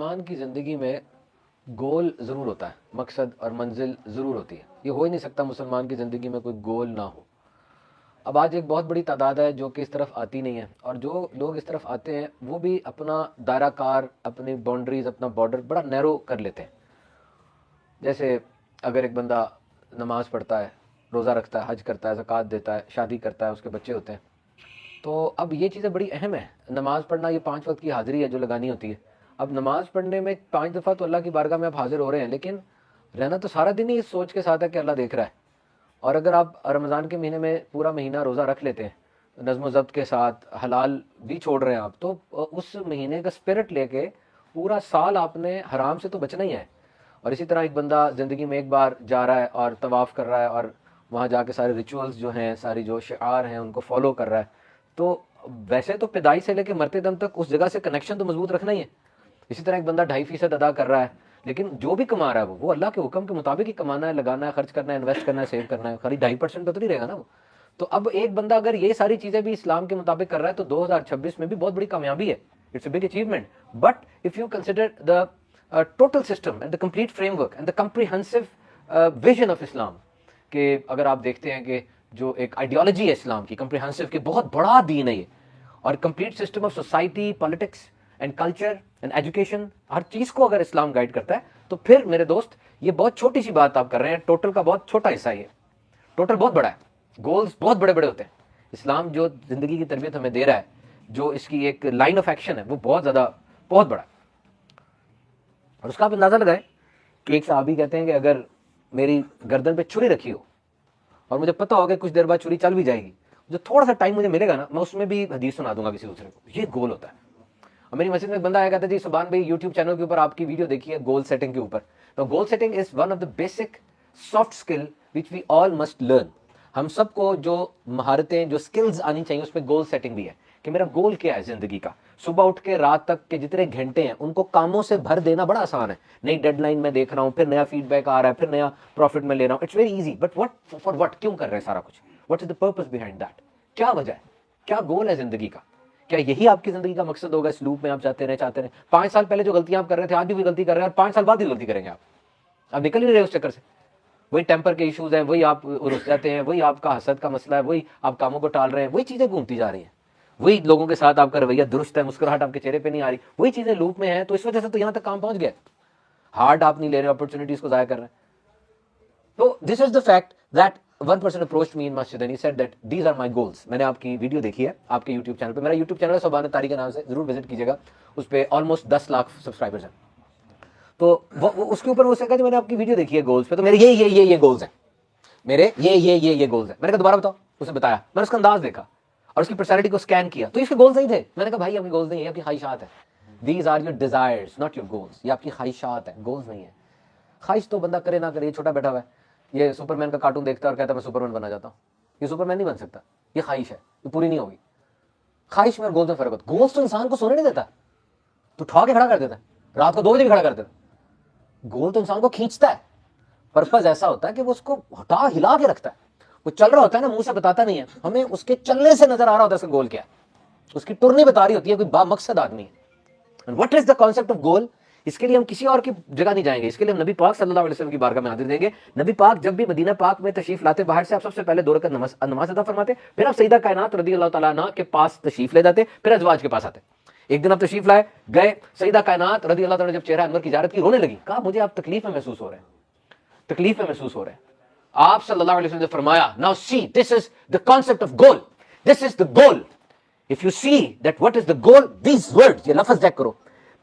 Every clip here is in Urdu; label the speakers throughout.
Speaker 1: مسلمان کی زندگی میں گول ضرور ہوتا ہے، مقصد اور منزل ضرور ہوتی ہے. یہ ہو ہی نہیں سکتا مسلمان کی زندگی میں کوئی گول نہ ہو. اب آج ایک بہت بڑی تعداد ہے جو کہ اس طرف آتی نہیں ہے، اور جو لوگ اس طرف آتے ہیں وہ بھی اپنا دائرہ کار، اپنی باؤنڈریز، اپنا بارڈر بڑا نیرو کر لیتے ہیں. جیسے اگر ایک بندہ نماز پڑھتا ہے، روزہ رکھتا ہے، حج کرتا ہے، زکوٰۃ دیتا ہے، شادی کرتا ہے، اس کے بچے ہوتے ہیں، تو اب یہ چیزیں بڑی اہم ہیں. نماز پڑھنا، یہ 5 وقت کی حاضری ہے جو لگانی ہوتی ہے. اب نماز پڑھنے میں 5 دفعہ تو اللہ کی بارگاہ میں آپ حاضر ہو رہے ہیں، لیکن رہنا تو سارا دن ہی اس سوچ کے ساتھ ہے کہ اللہ دیکھ رہا ہے. اور اگر آپ رمضان کے مہینے میں پورا مہینہ روزہ رکھ لیتے ہیں نظم و ضبط کے ساتھ، حلال بھی چھوڑ رہے ہیں آپ، تو اس مہینے کا اسپرٹ لے کے پورا سال آپ نے حرام سے تو بچنا ہی ہے. اور اسی طرح ایک بندہ زندگی میں ایک بار جا رہا ہے اور طواف کر رہا ہے اور وہاں جا کے سارے ریچولز جو ہیں، ساری جو شعار ہیں ان کو فالو کر رہا ہے، تو ویسے تو پیدائش سے لے کے مرتے دم تک اس جگہ سے کنیکشن تو مضبوط رکھنا ہی ہے. اسی طرح ایک بندہ 2.5% ادا کر رہا ہے، لیکن جو بھی کما رہا ہے وہ اللہ کے حکم کے مطابق ہی کمانا ہے، لگانا ہے، خرچ کرنا ہے، انویسٹ کرنا ہے، سیو کرنا ہے. خالی 2.5% پہ تو نہیں رہے گا نا وہ. تو اب ایک بندہ اگر یہ ساری چیزیں بھی اسلام کے مطابق کر رہا ہے تو 2026 میں بھی بہت بڑی کامیابی ہے. It's a big achievement. But if you consider the total system and the complete framework and the comprehensive vision of Islam, کہ اگر آپ دیکھتے ہیں کہ جو ایک آئیڈیالوجی ہے اسلام کی کمپریہنسو، کہ بہت بڑا دین ہے یہ، اور complete system of society, politics and culture and education, ہر چیز کو اگر اسلام گائیڈ کرتا ہے، تو پھر میرے دوست یہ بہت چھوٹی سی بات آپ کر رہے ہیں. ٹوٹل کا بہت چھوٹا حصہ یہ، ٹوٹل بہت بڑا ہے. گولز بہت بڑے بڑے ہوتے ہیں. اسلام جو زندگی کی تربیت ہمیں دے رہا ہے، جو اس کی ایک لائن آف ایکشن ہے، وہ بہت زیادہ بہت بڑا ہے. اور اس کا آپ اندازہ لگائیں کہ ایک صحابی کہتے ہیں کہ اگر میری گردن پہ چھری رکھی ہو اور مجھے پتا ہوگا کہ کچھ دیر بعد چھری چل بھی جائے گی، جو تھوڑا سا ٹائم مجھے ملے گا نا، میں اس میں بھی حدیث سنا دوں گا کسی دوسرے کو. یہ گول ہوتا ہے. اور میری مسجد میں ایک بندہ آیا کہتا ہے جی سبحان بھائی یوٹیوب چینل کے اوپر آپ کی ویڈیو دیکھی ہے گول سیٹنگ کے اوپر. تو goal setting is one of the basic soft skill which we all must learn. ہم سب کو جو مہارتیں، جو اسکلز آنی چاہیے، اس میں گول سیٹنگ بھی ہے کہ میرا گول کیا ہے زندگی کا. صبح اٹھ کے رات تک کے جتنے گھنٹے ہیں ان کو کاموں سے بھر دینا بڑا آسان ہے. نئی ڈیڈ لائن میں دیکھ رہا ہوں، پھر نیا فیڈ بیک آ رہا ہے، پھر نیا پروفٹ میں لے رہا ہوں. It's very easy. But what for what, کیوں کر رہے ہیں سارا کچھ؟ What is the purpose behind that? کیا وجہ ہے؟ کیا گول ہے زندگی کا؟ کیا یہی آپ کی زندگی کا مقصد ہوگا؟ اس لوپ میں آپ چاہتے رہے 5 سال پہلے جو غلطیاں آپ کر رہے تھے آج بھی وہی غلطی کر رہے ہیں، اور 5 سال بعد بھی غلطی کریں گے. آپ نکل ہی نہیں رہے اس چکر سے. وہی ٹیمپر کے ایشوز ہیں، وہی آپ رس جاتے ہیں، وہی آپ کا حسد کا مسئلہ ہے، وہی آپ کاموں کو ٹال رہے ہیں، وہی چیزیں گھومتی جا رہی ہیں، وہی لوگوں کے ساتھ آپ کا رویہ درست ہے، مسکراہٹ آپ کے چہرے پہ نہیں آ رہی، وہی چیزیں لوپ میں ہیں. تو اس وجہ سے تو یہاں تک کام پہنچ گیا. ہارڈ آپ نہیں لے رہے، اپرچونیٹیز کو ضائع کر رہے ہیں. تو this is the fact that one person approached me in masjid and he said that these are my goals. میں نے آپ کی ویڈیو دیکھی ہے آپ کے یوٹیوب چینل پہ. میرا یوٹیوب چینل ہے سبحان طاری کے نام سے، ضرور وزٹ کیجیے گا. اس پہ آلموسٹ 10 لاکھ سبسکرائبرز ہیں. تو اس کے اوپر وہ کہا کہ میں نے آپ کی ویڈیو دیکھی ہے گولز پہ، تو میرے یہ گولز ہیں، میرے یہ گولز ہیں. میں نے کہا دوبارہ بتاؤ. اس نے بتایا. میں نے اس کا انداز دیکھا اور اس کی پرسنالٹی کو اسکین کیا، تو اس کے گولز نہیں تھے. میں نے کہا بھائی آپ کے گولز نہیں ہیں، آپ کی خواہشات ہیں. These are your desires not your goals. یہ آپ کی خواہشات ہیں، گولز نہیں ہیں. خواہش تو بندہ کرے نہ کرے. یہ چھوٹا بیٹھا ہوا ہے، یہ سپر مین کا کارٹون دیکھتا ہے اور کہتا ہے میں سپر مین بننا چاہتا ہوں. یہ سپر مین نہیں بن سکتا. یہ خواہش ہے، یہ پوری نہیں ہوگی. خواہش میں اور گولز میں فرق ہوتا ہے. گولز تو انسان کو سونے نہیں دیتا، تو اٹھا کے کھڑا کر دیتا ہے، رات کو 2 بجے بھی کھڑا کر دیتا ہے. گول تو انسان کو کھینچتا ہے. پرپز ایسا ہوتا ہے کہ وہ اس کو ہلا کے رکھتا ہے. وہ چل رہا ہوتا ہے نا، منہ سے بتاتا نہیں ہے، ہمیں اس کے چلنے سے نظر آ رہا ہوتا ہے اس کا گول کیا ہے. اس کی ٹرنی بتا رہی ہوتی ہے کوئی با مقصد آدمی ہے. What is the concept of goal? اس کے لیے ہم کسی اور کی جگہ نہیں جائیں گے. اس کے لیے ہم نبی پاک صلی اللہ علیہ وسلم کی بارگاہ میں حاضر دیں گے. نبی پاک جب بھی مدینہ پاک میں تشریف لاتے باہر سے، آپ سب سے پہلے 2 رکعت نماز ادا فرماتے، پھر آپ سیدہ کائنات رضی اللہ تعالیٰ عنہ کے پاس تشریف لے جاتے، پھر ازواج کے پاس آتے. ایک دن آپ تشریف لائے گئے، سیدہ کائنات رضی اللہ تعالیٰ نے جب چہرہ انور کی زیارت کی، رونے لگی. کہا مجھے آپ تکلیف میں محسوس ہو رہے ہیں، تکلیف میں محسوس ہو رہے ہیں. آپ صلی اللہ علیہ وسلم نے فرمایا now see this is the concept of goal, this is the goal. If you see that what is the goal, these words, یہ لفظ چیک کرو.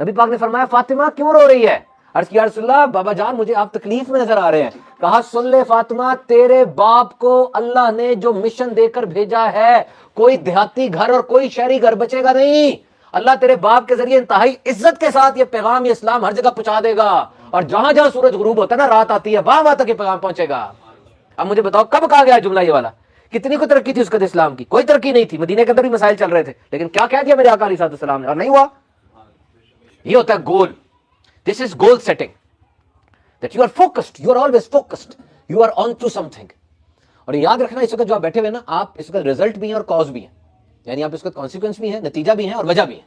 Speaker 1: نبی پاک نے فرمایا فاطمہ کیوں رو رہی ہے؟ عرض کیا رسول اللہ بابا جان مجھے آپ تکلیف میں نظر آ رہے ہیں. کہا سن لے فاطمہ، تیرے باپ کو اللہ نے جو مشن دے کر بھیجا ہے، کوئی دیہاتی گھر اور کوئی شہری گھر بچے گا نہیں. اللہ تیرے باپ کے ذریعے انتہائی عزت کے ساتھ یہ پیغام، یہ اسلام ہر جگہ پہنچا دے گا. اور جہاں جہاں سورج غروب ہوتا ہے نا، رات آتی ہے، وہاں تک یہ پیغام پہنچے گا. اب مجھے بتاؤ کب کہا گیا جملہ یہ والا؟ کتنی کو ترقی تھی اس قد اسلام کی؟ کوئی ترقی نہیں تھی. مدینے کے اندر بھی مسائل چل رہے تھے، لیکن کیا کہہ دیا میرے آقا علیہ السلام نے، اور نہیں ہوا. یہ ہوتا ہے goal. This is goal setting. That you are focused, you are always focused, you are on to something. اور یاد رکھنا اس وقت جو آپ بیٹھے ہوئے نا، آپ اس وقت رزلٹ بھی ہیں اور کاز بھی ہیں. یعنی آپ اس وقت کانسیکوینس بھی ہیں، نتیجہ بھی ہیں اور وجہ بھی ہیں.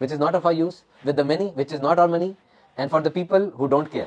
Speaker 1: which is not of our use, with the many which is not our money, and for the people who don't care.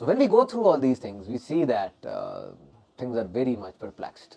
Speaker 1: So when we go through all these things, we see that things are very much perplexed.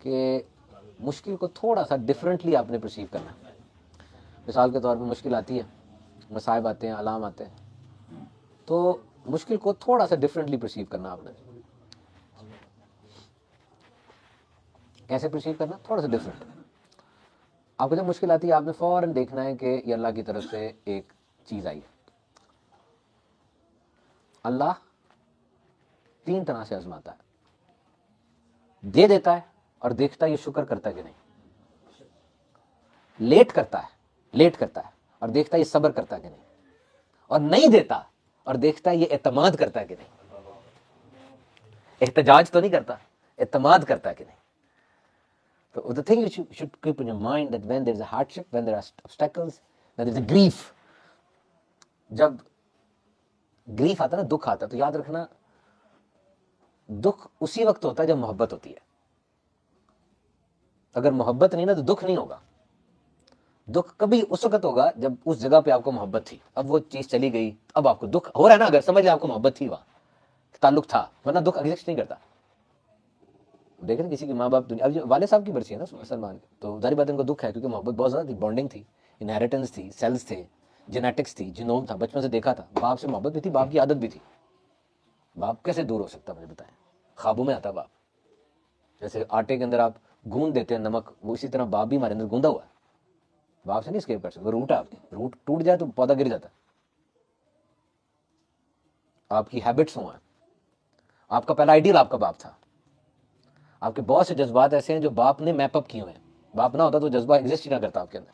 Speaker 1: کہ مشکل کو تھوڑا سا ڈفرینٹلی آپ نے پرسیو کرنا ہے. مثال کے طور پہ مشکل آتی ہے, مصائب آتے ہیں, علام آتے ہیں, تو مشکل کو تھوڑا سا ڈفرینٹلی پرسیو کرنا آپ نے. کیسے پرسیو کرنا؟ تھوڑا سا ڈفرینٹ. آپ کو جب مشکل آتی ہے آپ نے فوراً دیکھنا ہے کہ یہ اللہ کی طرف سے ایک چیز آئی ہے. اللہ 3 طرح سے آزماتا ہے, دے دیتا ہے اور دیکھتا ہے یہ شکر کرتا ہے کہ نہیں, لیٹ کرتا ہے اور دیکھتا ہے یہ صبر کرتا ہے کہ نہیں, اور نہیں دیتا اور دیکھتا ہے یہ اعتماد کرتا ہے کہ نہیں. احتجاج تو نہیں کرتا, اعتماد کرتا ہے کہ نہیں. So the thing you should keep in your mind that when there is a hardship, when there are obstacles, when there is a grief, جب گریف آتا ہے نا, دکھ آتا ہے, تو یاد رکھنا دکھ اسی وقت ہوتا ہے جب محبت ہوتی ہے. اگر محبت نہیں نا تو دکھ نہیں ہوگا. دکھ کبھی اس وقت ہوگا جب اس جگہ پہ آپ کو محبت تھی, اب وہ چیز چلی گئی, اب آپ کو دکھ ہو رہا ہے نا. اگر سمجھ لیں آپ کو محبت تھی, وہاں تعلق تھا, ورنہ دکھ ایگزسٹ نہیں کرتا. دیکھیں کسی کے ماں باپ دنیا, اب والد صاحب کی برسی ہے نا سلمان کی, تو ظاہر بات ان کو دکھ ہے کیونکہ محبت بہت زیادہ تھی, بانڈنگ تھی, انہیریٹنس تھی, سیلز تھے, جینیٹکس تھی, جینوم تھا, بچپن سے دیکھا تھا. باپ سے محبت بھی تھی, باپ کی عادت بھی تھی. باپ کیسے دور ہو سکتا مجھے بتائیں؟ خوابوں میں آتا باپ. جیسے آٹے کے اندر آپ گوند دیتے ہیں نمک, وہ اسی طرح باپ بھی ہمارے اندر گوندا ہوا ہے. باپ سے نہیں اسکیپ کر سکتے. وہ روٹ ہے آپ کی, روٹ ٹوٹ جائے تو پودا گر جاتا ہے. آپ کی ہیبٹس ہوا, آپ کا پہلا آئیڈیل آپ کا باپ تھا. آپ کے بہت سے جذبات ایسے ہیں جو باپ نے میپ اپ کیے ہوئے ہیں. باپ نہ ہوتا تو جذبہ ایگزسٹ ہی نہ کرتا آپ کے اندر.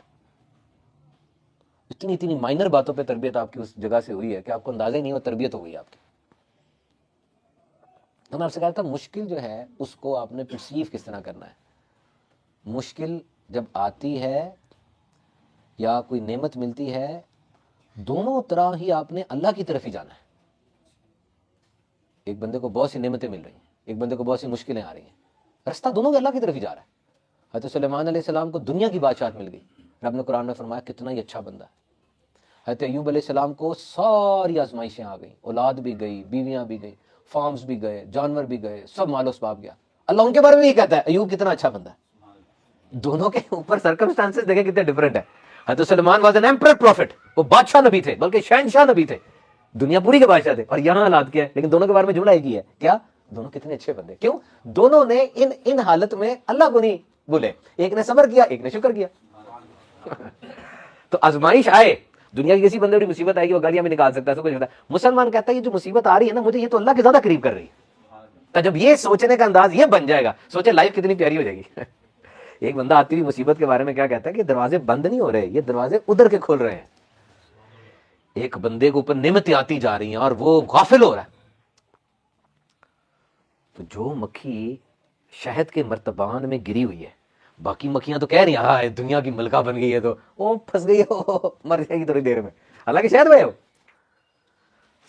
Speaker 1: اتنی مائنر باتوں پہ تربیت آپ کی اس جگہ سے ہوئی ہے کہ آپ کو اندازہ ہی نہیں ہوا تربیت ہو گئی آپ کی. تو میں آپ سے کہا تھا مشکل جو ہے اس کو آپ نے پرسیو کس طرح کرنا ہے. مشکل جب آتی ہے یا کوئی نعمت ملتی ہے, دونوں طرح ہی آپ نے اللہ کی طرف ہی جانا ہے. ایک بندے کو بہت سی نعمتیں مل رہی ہیں, ایک بندے کو بہت سی مشکلیں آ رہی ہیں, رستہ دونوں کے اللہ کی طرف ہی جا رہا ہے. حضرت سلیمان علیہ السلام کو دنیا کی بادشاہت مل گئی, رب نے قرآن میں فرمایا کتنا ہی اچھا بندہ ہے. حضرت ایوب علیہ السلام کو ساری آزمائشیں آ گئیں, اولاد بھی گئی, بیویاں بھی گئی, فارمز بھی گئے, جانور بھی گئے, سب مال و اسباب گیا. اللہ ان کے بارے میں یہ کہتا ہے ایوب کتنا اچھا بندہ ہے. دونوں کے اوپر سرکمسٹانسز دیکھیں کتنے ڈفرینٹ ہے. حضرت سلیمان واز این ایمپرر پروفٹ, وہ بادشاہ نبی تھے, بلکہ شہنشاہ نبی تھے, دنیا پوری کے بادشاہ تھے, اور یہاں حالات کیا ہے. لیکن دونوں کے بارے میں جملہ ایک ہی ہے, کیا؟ دونوں کتنے اچھے بندے. کیوں؟ دونوں نے ان حالت میں اللہ کو نہیں بولے, ایک نے صبر کیا, ایک نے شکر کیا. تو آزمائش آئے, دنیا کی کسی بندے کی مصیبت آئے گی وہ گالیاں بھی نکال سکتا ہے, سب کچھ ہوتا ہے. مسلمان کہتا ہے یہ جو مصیبت آ رہی ہے نا, مجھے یہ تو اللہ کے زیادہ قریب کر رہی ہے. تو جب یہ سوچنے کا انداز یہ بن جائے گا, سوچے لائف کتنی پیاری ہو جائے گی. ایک بندہ آتی ہوئی مصیبت کے بارے میں کیا کہتا ہے کہ دروازے بند نہیں ہو رہے, یہ دروازے ادھر کے کھول رہے ہیں. ایک بندے کے اوپر نعمتیں آتی جا رہی ہیں اور وہ غافل ہو رہا ہے. تو جو مکھی شہد کے مرتبان میں گری ہوئی ہے, باقی مکھیاں تو کہہ رہی ہیں ہاں دنیا کی ملکہ بن گئی ہے, تو وہ پھنس گئی ہے, مر جائے گی تھوڑی دیر میں. حالانکہ شہد میں ہو,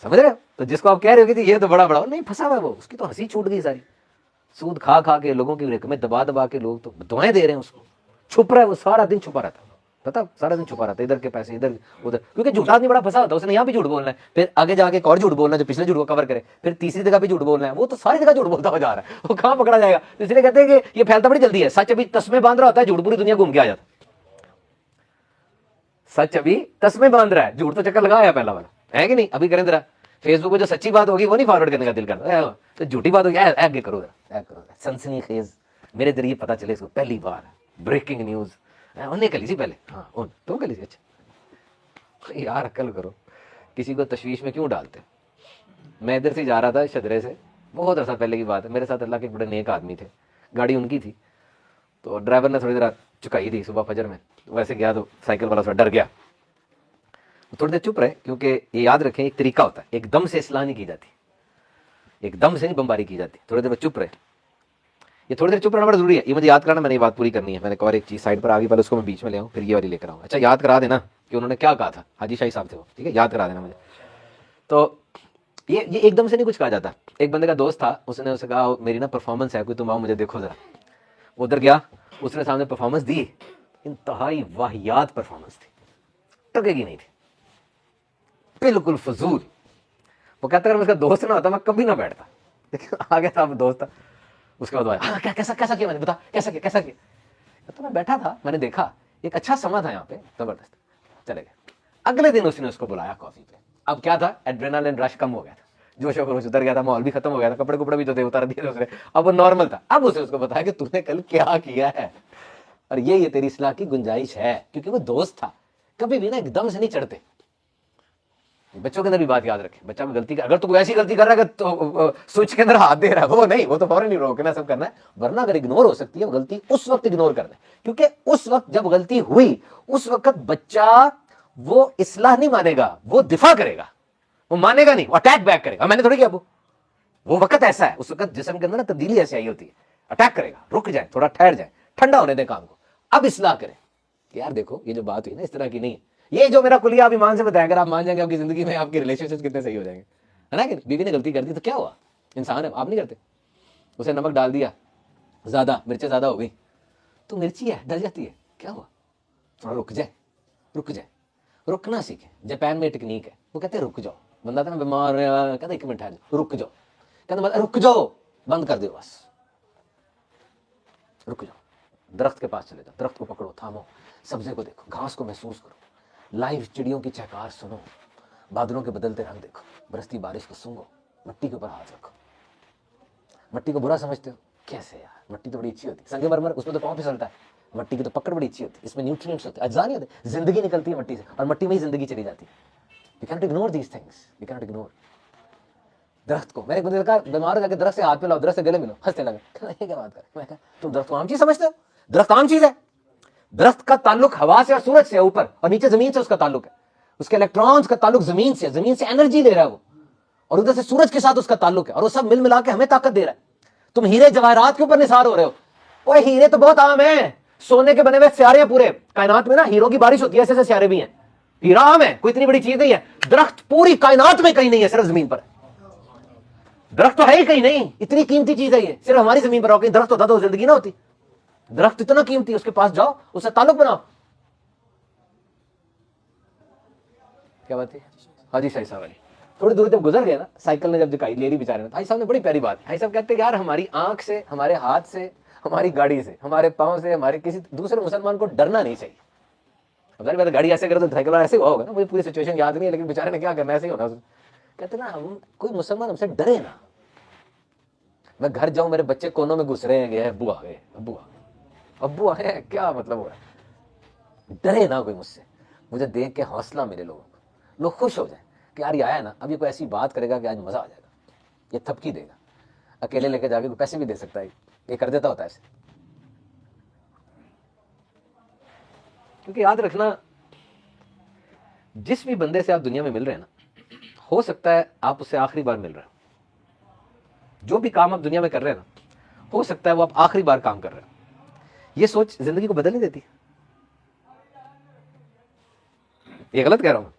Speaker 1: سمجھ رہے ہو؟ تو جس کو آپ کہہ رہے ہو کہ یہ تو بڑا نہیں, پھنسا ہوا ہے وہ, اس کی تو ہنسی چھوٹ گئی ساری. سود کھا کھا کے لوگوں کی رقمیں دبا کے لوگ تو دعائیں دے رہے ہیں اس کو. چھپ رہا ہے وہ, سارا دن چھپا رہتا ہے, پتا سارا دن چھپا رہتا ہے, ادھر کے پیسے ادھر ادھر, کیونکہ جھوٹا آدمی بڑا پھنسا ہوتا ہے, اس نے یہاں بھی جھوٹ بولنا ہے, پھر آگے جا کے ایک اور جھوٹ بولنا ہے جو پچھلے جھوٹ کو کور کرے, پھر تیسری جگہ بھی جھوٹ بولنا ہے. وہ تو ساری جگہ جھوٹ بولتا ہوا جا رہا ہے, وہ کہاں پکڑا جائے گا. اس لیے کہتے ہیں کہ یہ پھیلتا بڑی جلدی ہے. سچ ابھی تسمے باندھ رہا ہوتا ہے, جھوٹ پوری دنیا گھوم کے آ جاتا ہے. سچ ابھی تسمے باندھ رہا ہے, جھوٹ تو چکر لگایا پہلا والا ہے کہ نہیں. ابھی کریں ذرا فیس بک پہ جو سچی بات ہوگی وہ نہیں فارورڈ کرنے کا دل کرتا, تو جھوٹی بات ہوگی آگے کرو سنسنی خیز میرے ذریعے پتا چلے اس کو پہلی بار بریکنگ نیوز. انہیں کلی سی پہلے, ہاں تم کلی سی. اچھا یار عقل کرو, کسی کو تشویش میں کیوں ڈالتے. میں ادھر سے جا رہا تھا شدرے سے, بہت عرصہ پہلے کی بات ہے, میرے ساتھ اللہ کے بڑے نیک آدمی تھے, گاڑی ان کی تھی, تو ڈرائیور نے تھوڑی دیر چکائی تھی صبح فجر میں, ویسے گیا تو سائیکل والا تھوڑا ڈر گیا, تھوڑی دیر چپ رہے, کیونکہ یہ یاد رکھیں ایک طریقہ ہوتا ہے, ایک دم سے اصلاح نہیں کی جاتی, ایک دم سے نہیں بمباری کی جاتی, تھوڑی دیر میں چپ رہے. یہ تھوڑی دیر چپ رہنا بڑا ضروری ہے, یہ مجھے یاد کرانا, میں نے یہ بات پوری کرنی ہے. میں نے اور ایک چیز سائڈ پر آ گئی, پہلے اس کو میں بیچ میں لے آؤں, پھر یہ والی لے کر آؤں. اچھا یاد کرا دینا کہ انہوں نے کیا کہا تھا, حاجی شاہی صاحب تھے وہ, ٹھیک ہے, یاد کرا دینا مجھے. تو یہ ایک دم سے نہیں کچھ کہا جاتا. ایک بندے کا دوست تھا, اس نے اسے کہا میری نا پرفارمنس ہے, کوئی تم آؤ مجھے دیکھو ذرا. ادھر گیا, اس نے سامنے پرفارمنس دی, انتہائی واہیات پرفارمنس تھی, ٹکے گی نہیں تھی, بالکل فضول. وہ کہتا اگر میں اس کا دوست نہ ہوتا میں کبھی نہ بیٹھتا, لیکن آگے تھا دوست تھا. اس کے بعد ہاں کیسا کیسا کیا میں نے بتا کیسا کیا. تو میں بیٹھا تھا, میں نے دیکھا ایک اچھا سما تھا یہاں پہ, زبردست, چلے گئے. اگلے دن اس نے اس کو بلایا کافی پہ. اب کیا تھا, ایڈرینالین رش کم ہو گیا تھا, جوش و خروش اتر گیا تھا, ماحول بھی ختم ہو گیا تھا, کپڑے کپڑے بھی جو تھے اتار دیے دوسرے, اب وہ نارمل تھا. اب اسے اس کو بتایا کہ تم نے کل کیا کیا ہے, اور یہ تیری اصلاح کی گنجائش ہے, کیونکہ وہ دوست تھا. کبھی بھی نا ایک دم سے نہیں چڑھتے. بچوں کے اندر بھی بات یاد رکھے, بچہ میں غلطی کر, اگر تو کوئی ایسی غلطی کر رہا ہے کہ سوئچ کے اندر ہاتھ دے رہا ہے, وہ نہیں, وہ تو فوراً نہیں روکنا, سب کرنا ہے. ورنہ اگر اگنور ہو سکتی ہے غلطی, اس وقت اگنور کرنا ہے, کیونکہ اس وقت جب غلطی ہوئی اس وقت بچہ وہ اصلاح نہیں مانے گا, وہ دفاع کرے گا, وہ مانے گا نہیں, وہ اٹیک بیک کرے گا. میں نے تھوڑی کیا, وہ وقت ایسا ہے, اس وقت جسم کے اندر نا تبدیلی ایسی آئی ہوتی ہے, اٹیک کرے گا. رک جائے, تھوڑا ٹھہر جائے, ٹھنڈا ہونے دیں کام کو, اب اصلاح کریں کہ یار دیکھو یہ جو بات ہوئی نا اس طرح کی نہیں ہے. یہ جو میرا کلیہ آپ ایمان سے بتائیں, اگر آپ مان جائیں گے آپ کی زندگی میں آپ کے ریلیشن شپ کتنے صحیح ہو جائیں گے, ہے نا. کہ بیوی نے غلطی کر دی تو کیا ہوا, انسان ہے, آپ نہیں کرتے. اسے نمک ڈال دیا زیادہ, مرچیں زیادہ ہو گئی, تو مرچی ہے ڈل جاتی ہے, کیا ہوا, تھوڑا رک جائے, رکنا سیکھیں. جاپان میں ٹیکنیک ہے, وہ کہتے ہیں رک جاؤ. بندہ تھا نا بیمار, کہتا ایک منٹ ٹھہر, رک جاؤ, کہتا رک جاؤ, بند کر دو بس, رک جاؤ. درخت کے پاس چلے جاؤ, درخت کو پکڑو, تھامو, سبزے کو دیکھو, گھاس کو محسوس کرو, لائیو چڑیوں کی چہکار سنو, بادلوں کے بدلتے رنگ دیکھو, برستی بارش کو سنگو, مٹی کے اوپر ہاتھ رکھو. مٹی کو برا سمجھتے ہو, کیسے یار, مٹی تو بڑی اچھی ہوتی ہے, سنگ مرمر اس میں تو پاؤں پھسلتا ہے, مٹی کی تو پکڑ بڑی اچھی ہوتی ہے, اس میں نیوٹرینٹس ہوتے ہیں, اجزاء نہیں ہوتے, زندگی نکلتی ہے مٹی سے, اور مٹی میں ہی زندگی چلی جاتی ہے. You cannot ignore these things, you cannot ignore. درخت کو, میں نے ایک بندے نے کہا بیمار ہو جا کے درخت سے ہاتھ پہ لاؤ, درخت سے گلے ملو, ہنسنے لگا, یہ کیا بات کر. میں کہا تم درخت کو عام چیز سمجھتے ہو, درخت عام چیز ہے. درخت کا تعلق ہوا سے اور سورج سے, اوپر اور نیچے زمین سے اس کا تعلق ہے. اس کے الیکٹرانز کا تعلق زمین سے, زمین سے انرجی لے رہا ہے وہ, اور ادھر سے سورج کے ساتھ اس کا تعلق ہے, اور وہ سب مل ملا کے ہمیں طاقت دے رہا ہے. تم ہیرے جواہرات کے اوپر نثار ہو رہے ہو, وہ ہیرے تو بہت عام ہیں, سونے کے بنے ہوئے سیارے ہیں پورے کائنات میں نا, ہیروں کی بارش ہوتی ہے, ایسے سیارے بھی ہیں. ہیرا عام ہے, کوئی اتنی بڑی چیز نہیں ہے. درخت پوری کائنات میں کہیں نہیں ہے, صرف زمین پر. درخت تو ہے ہی کہیں نہیں, اتنی قیمتی چیز ہے یہ, صرف ہماری زمین پر. ہوگی درخت ہوتا تو زندگی نہ ہوتی. درخت اتنا قیمتی, اس کے پاس جاؤ, اس سے تعلق بناؤ. کیا بات ہے حاجی شاہی صاحب علی, تھوڑی دور جب گزر گئے نا, سائیکل نے جب دکھائی, لیڈی بیچارے نے, بھائی صاحب نے بڑی پیاری بات, بھائی صاحب کہتے ہیں یار ہماری آنکھ سے, ہمارے ہاتھ سے, ہماری گاڑی سے, ہمارے پاؤں سے, ہمارے کسی دوسرے مسلمان کو ڈرنا نہیں چاہیے. اب ظاہر بات ہے گاڑی ایسے کرے تو سائیکل والا ایسے ہوا ہوگا نا, مجھے پوری سچویشن یاد نہیں ہے, لیکن بیچارے نے کیا کرنا, ایسے ہی ہونا. کہتے نا ہم کوئی مسلمان ہم سے ڈرے نا. میں گھر جاؤں, میرے بچے کونوں میں گھس رہے ہیں, ابو آ گئے, ابو آ گئے, کیا مطلب ہو رہا ہے, ڈرے نا کوئی مجھ سے, مجھے دیکھ کے حوصلہ ملے لوگوں کو, لوگ خوش ہو جائیں کہ یار یہ آیا نا, اب یہ کوئی ایسی بات کرے گا کہ آج مزہ آ جائے گا, یہ تھپکی دے گا, اکیلے لے کے جا کے کوئی پیسے بھی دے سکتا ہے, یہ کر دیتا ہوتا ہے ایسے. کیونکہ یاد رکھنا, جس بھی بندے سے آپ دنیا میں مل رہے ہیں نا, ہو سکتا ہے آپ اس سے آخری بار مل رہے ہیں. جو بھی کام آپ دنیا میں کر رہے ہیں نا, ہو سکتا ہے وہ آپ آخری بار کام کر رہے ہیں. یہ سوچ زندگی کو بدل نہیں دیتی. یہ غلط کہہ رہا ہوں,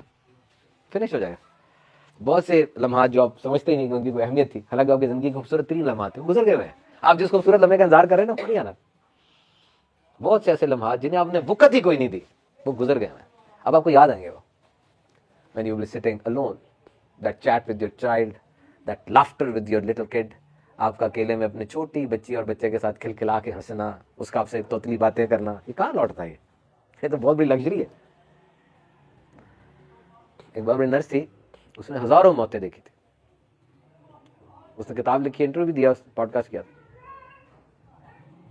Speaker 1: فنش ہو جائے گا. بہت سے لمحات جو آپ سمجھتے ہی نہیں کہ ان کی کوئی اہمیت تھی, حالانکہ آپ کی زندگی کی خوبصورت ترین لمحات ہیں, گزر گئے ہوئے ہیں. آپ جس خوبصورت لمحے کا انتظار کر رہے ہیں نا, وہ نہیں آنا. بہت سے ایسے لمحات جنہیں آپ نے وقت ہی کوئی نہیں دی, وہ گزر گئے ہیں. اب آپ کو یاد آئیں گے وہ, when you will be sitting alone, that chat with your child, that laughter with your little kid, آپ کا اکیلے میں اپنے چھوٹی بچی اور بچے کے ساتھ کھلکھلا کے ہنسنا, اس کا آپ سے توتلی باتیں کرنا, یہ کہاں لوٹتا ہے. یہ تو بہت بڑی لگژری ہے. ایک بار بڑی نرس تھی, اس نے ہزاروں موتیں دیکھی تھی, اس نے کتاب لکھی, انٹرویو بھی دیا, پوڈ کاسٹ کیا.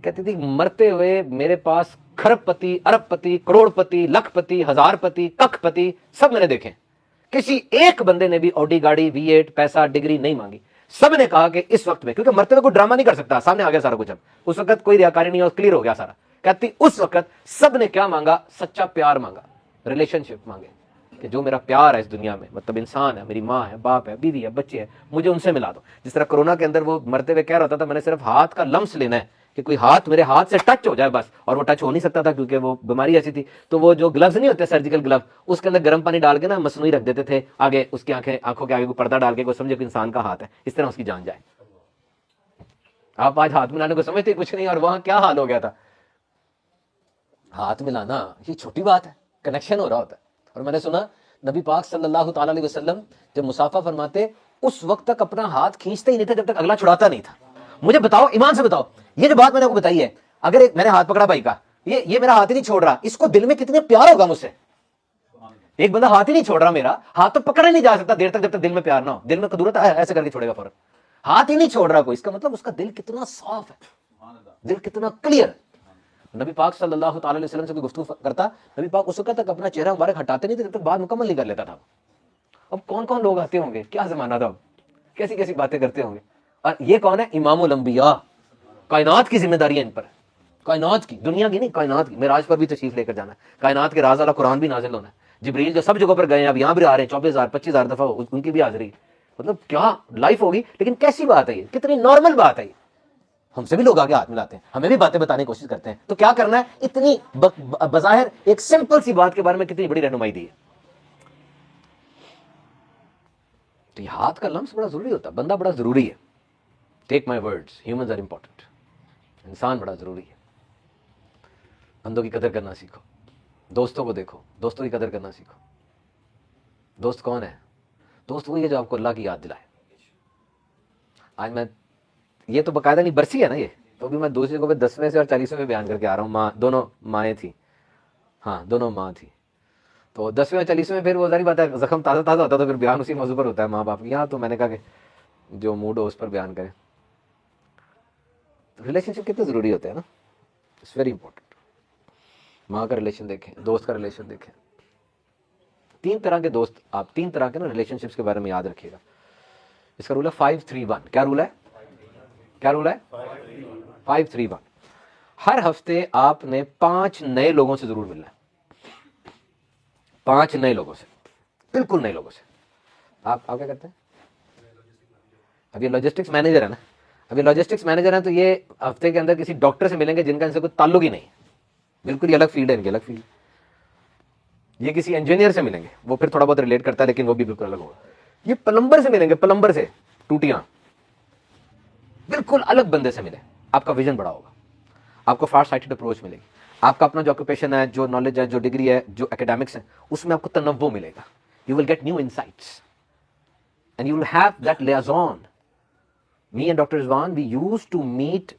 Speaker 1: کہتی تھی مرتے ہوئے میرے پاس کھرب پتی, ارب پتی, کروڑ پتی, لکھ پتی, ہزار پتی, ککھ پتی سب میں نے دیکھے, کسی ایک بندے نے بھی آڈی گاڑی, V8, پیسہ, ڈگری نہیں مانگی. سب نے کہا کہ اس وقت میں, کیونکہ مرتے ہوئے کوئی ڈرامہ نہیں کر سکتا, سامنے آ گیا سارا کچھ, اب اس وقت کوئی ریاکاری نہیں, اور کلیئر ہو گیا سارا. کہتی اس وقت سب نے کیا مانگا, سچا پیار مانگا, ریلیشن شپ مانگے, کہ جو میرا پیار ہے اس دنیا میں, مطلب انسان ہے, میری ماں ہے, باپ ہے, بیوی ہے, بچے ہیں, مجھے ان سے ملا دو. جس طرح کورونا کے اندر وہ مرتے ہوئے کہہ رہا تھا, میں نے صرف ہاتھ کا لمس لینا ہے, کہ کوئی ہاتھ میرے ہاتھ سے ٹچ ہو جائے بس, اور وہ ٹچ ہو نہیں سکتا تھا کیونکہ وہ بیماری ایسی تھی. تو وہ جو گلوز نہیں ہوتے سرجیکل گلو, اس کے اندر گرم پانی ڈال کے نا مصنوعی رکھ دیتے تھے آگے, اس کی آنکھوں کے آگے کوئی پردہ ڈال کے, کوئی سمجھے کہ انسان کا ہاتھ ہے, اس طرح اس کی جان جائے. آپ آج ہاتھ ملانے کو سمجھتے کچھ نہیں, اور وہاں کیا حال ہو گیا تھا. ہاتھ ملانا یہ چھوٹی بات ہے, کنیکشن ہو رہا ہوتا ہے. اور میں نے سنا نبی پاک صلی اللہ تعالیٰ علیہ وسلم جب مسافہ فرماتے, اس وقت تک اپنا ہاتھ کھینچتے ہی نہیں تھے جب تک اگلا چھڑاتا نہیں تھا.
Speaker 2: مجھے بتاؤ ایمان سے بتاؤ, یہ جو بات میں نے آپ کو بتائی ہے, اگر ایک میں نے ہاتھ پکڑا بھائی کا, یہ میرا ہاتھ ہی نہیں چھوڑ رہا, اس کو دل میں کتنے پیار ہوگا مجھ سے. ایک بندہ ہاتھ ہی نہیں چھوڑ رہا, میرا ہاتھ تو پکڑا نہیں جا سکتا دیر تک جب تک دل میں پیار نہ ہو. دل میں قدرت ایسے کر کے چھوڑے گا فوراً. ہاتھ ہی نہیں چھوڑ رہا کوئی, اس کا مطلب اس کا دل کتنا صاف ہے, دل کتنا کلیئر. نبی پاک صلی اللہ تعالی علیہ وسلم سے کوئی گفتگو کرتا, نبی پاک اس وقت تک اپنا چہرہ مبارک ہٹاتے نہیں تھے جب تک بات مکمل نہیں کر لیتا تھا. اب کون کون لوگ آتے ہوں گے, کیا زمانہ تھا, کیسی کیسی باتیں کرتے ہوں گے. اور یہ کون ہے؟ امام الانبیاء. کائنات کی ذمہ داری ہے ان پر, کائنات کی, دنیا کی نہیں, کائنات کی. معراج پر بھی تشریف لے کر جانا ہے, کائنات کے راز والا قرآن بھی نازل ہونا ہے. جبریل جو سب جگہوں پر گئے ہیں, اب یہاں بھی آ رہے ہیں, 24,000 25,000 دفعہ ان کی بھی حاضری. مطلب کیا لائف ہوگی, لیکن کیسی بات ہے یہ, کتنی نارمل بات ہے یہ. ہم سے بھی لوگ آگے ہاتھ ملاتے ہیں, ہمیں بھی باتیں بتانے کی کوشش کرتے ہیں. تو کیا کرنا ہے, اتنی بظاہر ایک سمپل سی بات کے بارے میں کتنی بڑی رہنمائی دی ہے. تو یہ ہاتھ کا لمس بڑا ضروری ہوتا ہے, بندہ بڑا ضروری ہے. ٹیک مائی ورڈز, ہیومنز آر امپورٹنٹ. انسان بڑا ضروری ہے. بندوں کی قدر کرنا سیکھو, دوستوں کو دیکھو, دوستوں کی قدر کرنا سیکھو. دوست کون ہے؟ دوست وہی ہے جو آپ کو اللہ کی یاد دلائے. آج میں, یہ تو باقاعدہ نہیں برسی ہے نا یہ, تو بھی میں دوسری جگہ پہ 10ویں سے اور 40ویں میں بیان کر کے آ رہا ہوں. ماں, دونوں مائیں تھیں, ہاں دونوں ماں تھی. تو 10ویں اور 40ویں میں پھر وہ ظاہر بات ہے, زخم تازہ تازہ ہوتا ہے تو پھر بیان اسی موضوع پر ہوتا ہے, ماں باپ کی. یہاں تو میں نے کہا کہ جو موڈ ہو اس پر بیان کریں. ریلیشن شپ کتنے ضروری ہوتے ہیں نا, اٹس ویری امپورٹنٹ. ماں کا ریلیشن دیکھیں, دوست کا ریلیشن دیکھیں. 3 طرح کے دوست, آپ 3 طرح کے نا ریلیشن شپس کے بارے میں یاد رکھیے گا. اس کا رول ہے 5-3-1. کیا رول ہے؟ کیا رول ہے؟ 5-3-1. ہر ہفتے آپ نے 5 نئے لوگوں سے ضرور ملنا ہے. 5 نئے لوگوں سے, بالکل نئے لوگوں سے. آپ کیا کرتے ہیں؟ اب یہ لاجسٹکس مینیجر ہے نا, اب یہ لاجسٹکس مینیجر ہیں تو یہ ہفتے کے اندر کسی ڈاکٹر سے ملیں گے جن کا ان سے کوئی تعلق ہی نہیں, بالکل یہ الگ فیلڈ ہے, ان کی الگ فیلڈ. یہ کسی انجینئر سے ملیں گے, وہ پھر تھوڑا بہت ریلیٹ کرتا ہے لیکن وہ بھی بالکل الگ ہوگا. یہ پلمبر سے ملیں گے, پلمبر سے, ٹوٹیاں, بالکل الگ بندے سے ملے. آپ کا ویژن بڑا ہوگا, آپ کو فار سائٹڈ اپروچ ملے گی. آپ کا اپنا جو آکوپیشن ہے, جو نالج ہے, جو ڈگری ہے, جو اکیڈیمکس ہے, اس میں آپ کو تنوع ملے گا. You will get new insights and you will have that liaison. Me and Dr. Rizwan, we used to meet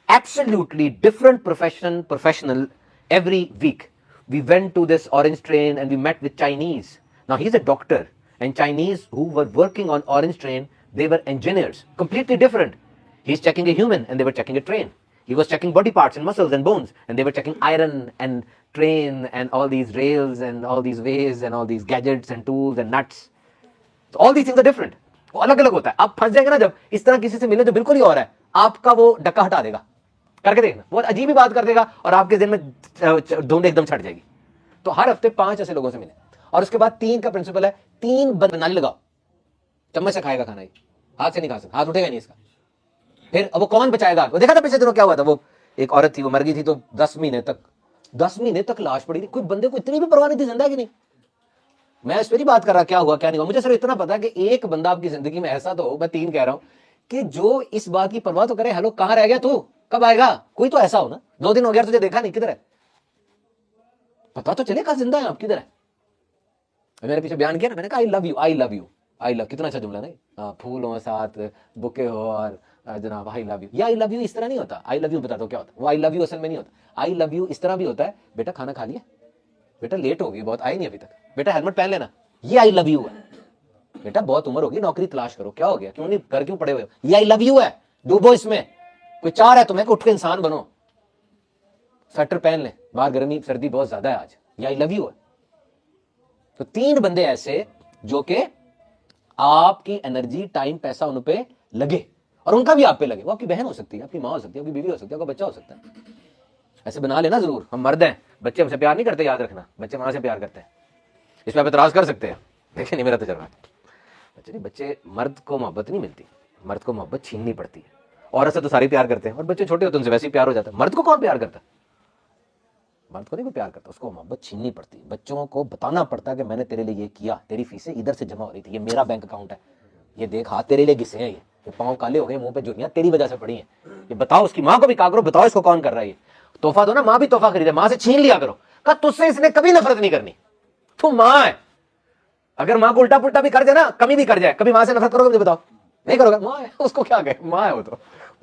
Speaker 2: absolutely different professional every week. We went to this Orange Train and we met with Chinese. Now he's a doctor, and Chinese who were working on Orange Train, they were engineers, completely different. He's checking a human and they were checking a train. He was checking body parts and muscles and bones, and they were checking iron and train and all these rails and all these ways and all these gadgets and tools and nuts. So all these things are different. وہ الگ الگ ہوتا ہے. آپ پھنس جائیں گے نا جب اس طرح کسی سے ملے جو بالکل ہی اور ہے, آپ کا وہ ڈکا ہٹا دے گا. کر کے دیکھنا, بہت عجیب ہی بات کر دے گا اور آپ کے ذہن میں دھند ایک دم چھٹ جائے گی. تو ہر ہفتے 5 ایسے لوگوں سے ملیں. اور اس کے بعد 3 کا پرنسپل ہے, 3 بند نالی لگاؤ. چمچ سے کھائے گا کھانا, ہی ہاتھ سے نہیں کھا سکتا, ہاتھ اٹھے گا نہیں اس کا. پھر اب وہ کون بچائے گا؟ وہ دیکھا تھا پچھلے دنوں کیا ہوا تھا, وہ ایک عورت تھی, وہ مر گئی تھی تو 10 مہینے تک لاش پڑی تھی. کوئی بندے کو اتنی بھی پرواہ نہیں تھی زندہ کی نہیں. میں اس پہ نہیں بات کر رہا کیا ہوا کیا نہیں ہوا, مجھے صرف اتنا پتا کہ ایک بندہ آپ کی زندگی میں ایسا تو ہو, میں 3 کہہ رہا ہوں, کہ جو اس بات کی پرواہ تو کرے, ہیلو کہاں رہ گیا تو, کب آئے گا. کوئی تو ایسا ہو نا, 2 دن ہو گیا تجھے دیکھا نہیں, کدھر ہے, پتا تو چلے کہاں زندہ ہے آپ, کدھر ہے. میں نے پیچھے بیان کیا نا, میں نے کہا آئی love you, I love you, آئی لو, کتنا اچھا جملہ نہیں, پھول ہو ساتھ, بکے ہو, اور جناب آئی لو یو. یہ آئی لو یو اس طرح نہیں ہوتا. آئی لو یو بتا دو کیا ہوتا ہے. وہ آئی لو یو اصل میں نہیں ہوتا. آئی لو یو اس طرح بھی ہوتا ہے, بیٹا کھانا کھا لیا, بیٹا لیٹ ہو گئی بہت, آئی نہیں ابھی تک, بیٹا ہیلمٹ پہن لینا. یہ آئی لو یو ہے. بیٹا بہت عمر ہوگی, نوکری تلاش کرو, کیا ہو گیا, کیوں نہیں گھر کیوں پڑے ہوئے ہو. یہ آئی لو یو ہے, ڈوبو اس میں. کوئی چاہ رہا ہے تمہیں کہ اٹھ کے انسان بنو, سویٹر پہن لیں, باہر گرمی سردی بہت زیادہ ہے آج. یہ آئی لو یو ہے. تو 3 بندے ایسے جو کہ آپ کی انرجی, ٹائم, پیسہ ان پہ لگے, اور ان کا بھی آپ پہ لگے. وہ آپ کی بہن ہو سکتی ہے, آپ کی ماں ہو سکتی ہے, آپ کی بیوی ہو سکتی ہے, آپ کا بچہ ہو سکتا ہے. ایسے بنا لینا ضرور. ہم مرد ہیں, بچے ہم سے پیار نہیں کرتے, یاد رکھنا, بچے ماں سے پیار کرتے ہیں. اس پہ آپ اعتراض کر سکتے ہیں, دیکھیں نہیں میرا تجربہ. بچے, مرد کو محبت نہیں ملتی, مرد کو محبت چھیننی پڑتی ہے. عورت سے تو سارے پیار کرتے ہیں, اور بچے چھوٹے ہوتے ہیں ان سے ویسے ہی پیار ہو جاتا ہے. مرد کو کون پیار کرتا ہے؟ مرد کو نہیں کوئی پیار کرتا, اس کو محبت چھیننی پڑتی ہے. بچوں کو بتانا پڑتا ہے کہ میں نے تیرے لیے یہ کیا, تیری فیسیں ادھر سے جمع ہو رہی تھی, یہ میرا بینک اکاؤنٹ ہے, یہ دیکھ ہاتھ تیرے لیے گھسے ہیں, یہ پاؤں کالے ہو گئے, منہ پہ جھریاں تیری وجہ سے پڑی ہیں. یہ بتاؤ, اس کی ماں کو بھی کہا کرو, بتاؤ اس کو کون کر رہا ہے. یہ تحفہ دو نا, ماں بھی تحفہ خریدے, ماں سے چھین لیا کرو. کہا تجھ سے اس نے کبھی نفرت نہیں کرنی, تو ماں ہے. اگر ماں کو الٹا پلٹا بھی کر دے نا, کمی بھی کر جائے, کبھی ماں سے نفرت کرو گے؟ مجھے بتاؤ, نہیں کرو گے. ماں ہے, اس کو کیا کہ ماں ہے, وہ تو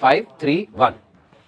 Speaker 2: 5 3 1।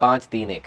Speaker 2: 5 3 1।